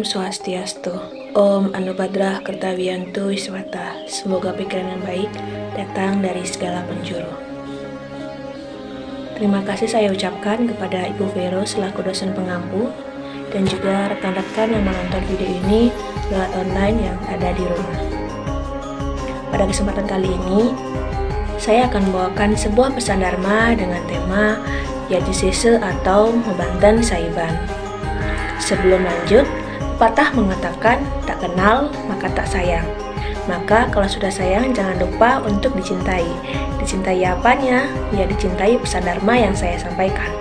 Swastiastu. Om Anubadrah Kertawiyantu Wiswata. Semoga pikiran yang baik datang dari segala penjuru. Terima kasih saya ucapkan kepada Ibu Vero selaku dosen pengampu dan juga rekan-rekan yang menonton video ini lewat online yang ada di rumah. Pada kesempatan kali ini, saya akan membawakan sebuah pesan Dharma dengan tema Yadi Sese atau Membanten Saiban. Sebelum lanjut, pepatah mengatakan tak kenal maka tak sayang. Maka kalau sudah sayang jangan lupa untuk dicintai. Dicintai apanya? Ya dicintai pesan Dharma yang saya sampaikan.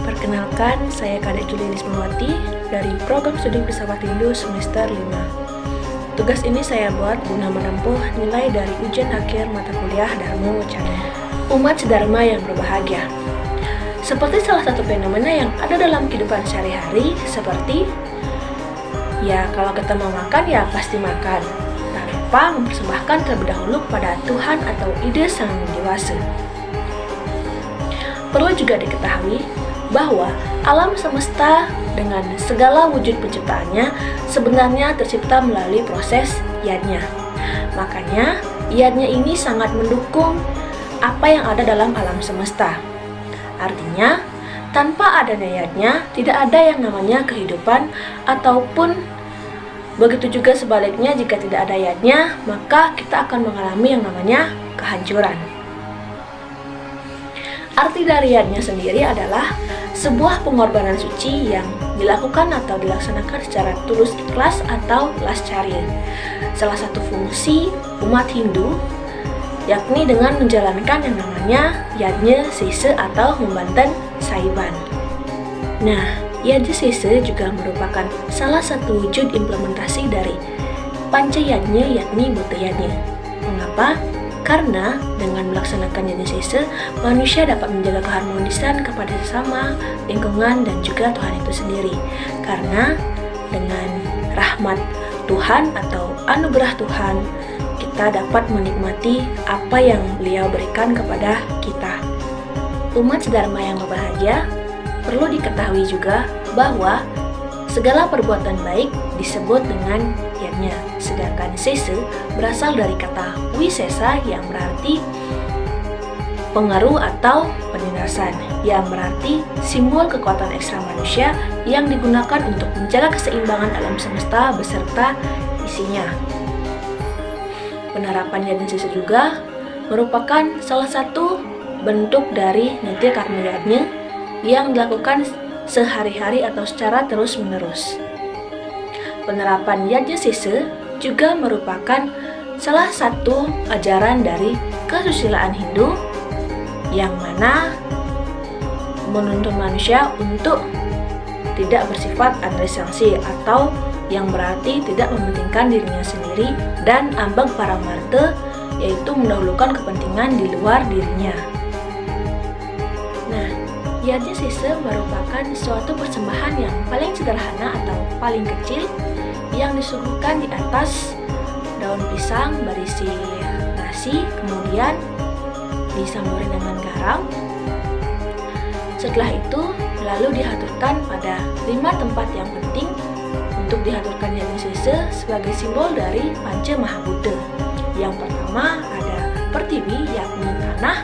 Perkenalkan, saya Kadek Juli Lismawati dari Program Studi Filsafat Hindu semester 5. Tugas ini saya buat guna menempuh nilai dari ujian akhir mata kuliah Dharma Wacana. Umat sedharma yang berbahagia. Seperti salah satu fenomena yang ada dalam kehidupan sehari-hari, seperti ya kalau kita mau makan ya pasti makan, tanpa mempersembahkan terlebih dahulu kepada Tuhan atau ide sang dewasa. Perlu juga diketahui bahwa alam semesta dengan segala wujud penciptaannya sebenarnya tercipta melalui proses yadnya. Makanya yadnya ini sangat mendukung apa yang ada dalam alam semesta. Artinya, tanpa adanya yadnya, tidak ada yang namanya kehidupan, ataupun begitu juga sebaliknya jika tidak ada yadnya, maka kita akan mengalami yang namanya kehancuran. Arti dari yadnya sendiri adalah sebuah pengorbanan suci yang dilakukan atau dilaksanakan secara tulus ikhlas atau lascarya. Salah satu fungsi umat Hindu yakni dengan menjalankan yang namanya Yadnya Sese atau Membanten Saiban. Nah, Yadnya Sese juga merupakan salah satu wujud implementasi dari Panca Yadnya yakni Buta Yadnya. Mengapa? Karena dengan melaksanakan Yadnya Sese, manusia dapat menjaga keharmonisan kepada sesama, lingkungan, dan juga Tuhan itu sendiri. Karena dengan rahmat Tuhan atau anugerah Tuhan, kita dapat menikmati apa yang beliau berikan kepada kita. Umat sedharma yang berbahagia, perlu diketahui juga bahwa segala perbuatan baik disebut dengan yadnya, sedangkan sese berasal dari kata wisesa yang berarti pengaruh atau penindasan, yang berarti simbol kekuatan ekstra manusia yang digunakan untuk menjaga keseimbangan alam semesta beserta isinya. Penerapan Yadnya Sese juga merupakan salah satu bentuk dari niti karma yadnya yang dilakukan sehari-hari atau secara terus-menerus. Penerapan Yadnya Sese juga merupakan salah satu ajaran dari kesusilaan Hindu yang mana menuntun manusia untuk tidak bersifat antaresansi atau yang berarti tidak mementingkan dirinya sendiri dan ambag paramarta, yaitu mendahulukan kepentingan di luar dirinya. Nah, Yadnya Sese merupakan suatu persembahan yang paling sederhana atau paling kecil yang disuguhkan di atas daun pisang berisi nasi, kemudian disamburi dengan garam. Setelah itu, lalu dihaturkan pada 5 tempat yang penting untuk dihaturkan Yadnya Sese sebagai simbol dari Panca Mahabudha. Yang pertama ada pertiwi, yakni tanah,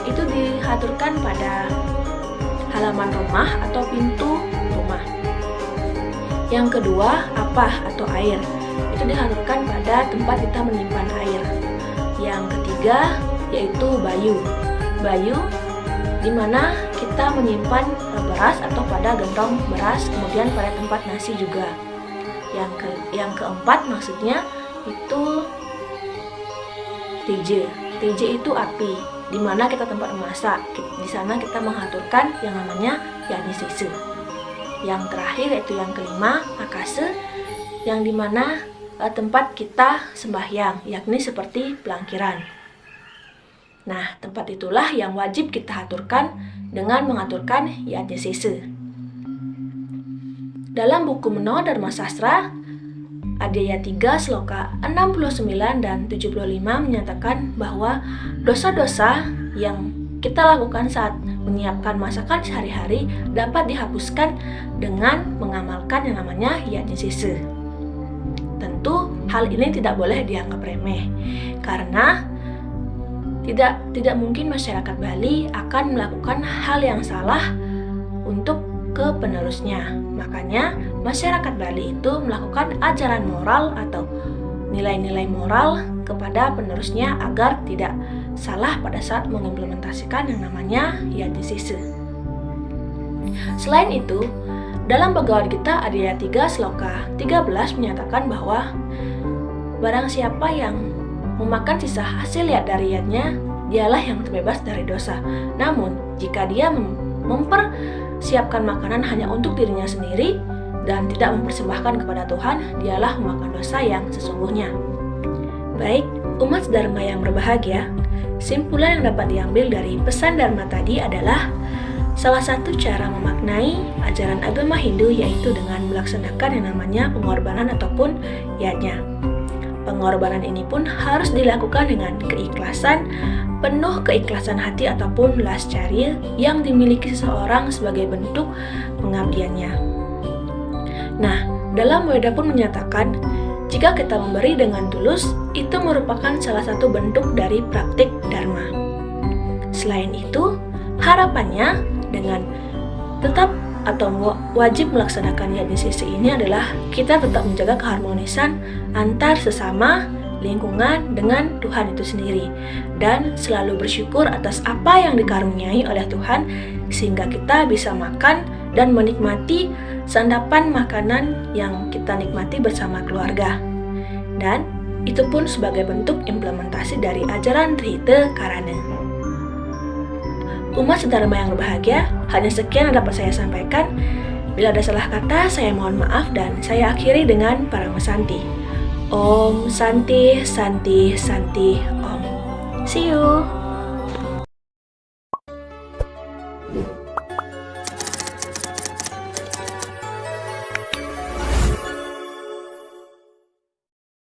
itu dihaturkan pada halaman rumah atau pintu rumah. Yang kedua apah atau air, itu dihaturkan pada tempat kita menyimpan air. Yang ketiga yaitu bayu. Bayu di mana kita menyimpan beras atau pada gentong beras, kemudian pada tempat nasi juga. Yang keempat maksudnya itu teje. Teje itu api, di mana kita tempat memasak. Di sana kita mengaturkan yang namanya Yadnya Sese. Yang terakhir yaitu yang kelima, akase, yang di mana tempat kita sembahyang, yakni seperti pelangkiran. Nah, tempat itulah yang wajib kita aturkan dengan mengaturkan Yadnya Sese. Dalam buku Meno Dharma Sastra, Adhyaya 3 Sloka 69 dan 75 menyatakan bahwa dosa-dosa yang kita lakukan saat menyiapkan masakan sehari-hari dapat dihapuskan dengan mengamalkan yang namanya Yajna Sise. Tentu hal ini tidak boleh dianggap remeh, karena tidak mungkin masyarakat Bali akan melakukan hal yang salah untuk ke penerusnya. Makanya masyarakat Bali itu melakukan ajaran moral atau nilai-nilai moral kepada penerusnya agar tidak salah pada saat mengimplementasikan yang namanya Yajna Sise. Selain itu, dalam Bhagavad Gita Adhyaya 3 Sloka 13 menyatakan bahwa barang siapa yang memakan sisa hasil dari yajna, dialah yang terbebas dari dosa. Namun, jika dia mempersiapkan makanan hanya untuk dirinya sendiri dan tidak mempersembahkan kepada Tuhan, dialah memakan dosa yang sesungguhnya. Baik, umat Dharma yang berbahagia, simpulan yang dapat diambil dari pesan Dharma tadi adalah salah satu cara memaknai ajaran agama Hindu yaitu dengan melaksanakan yang namanya pengorbanan ataupun yajna. Pengorbanan ini pun harus dilakukan dengan keikhlasan, penuh keikhlasan hati ataupun lascarya yang dimiliki seseorang sebagai bentuk pengabdiannya. Nah, dalam Weda pun menyatakan, jika kita memberi dengan tulus, itu merupakan salah satu bentuk dari praktik Dharma. Selain itu, harapannya dengan tetap atau wajib melaksanakan Yajna Sise ini adalah kita tetap menjaga keharmonisan antar sesama, lingkungan dengan Tuhan itu sendiri, dan selalu bersyukur atas apa yang dikaruniai oleh Tuhan sehingga kita bisa makan dan menikmati santapan makanan yang kita nikmati bersama keluarga. Dan itu pun sebagai bentuk implementasi dari ajaran Trihita Karana. Umat sedharma yang berbahagia, hanya sekian yang dapat saya sampaikan. Bila ada salah kata, saya mohon maaf dan saya akhiri dengan Parama Santi. Om Santi Santi Santi Om. See you.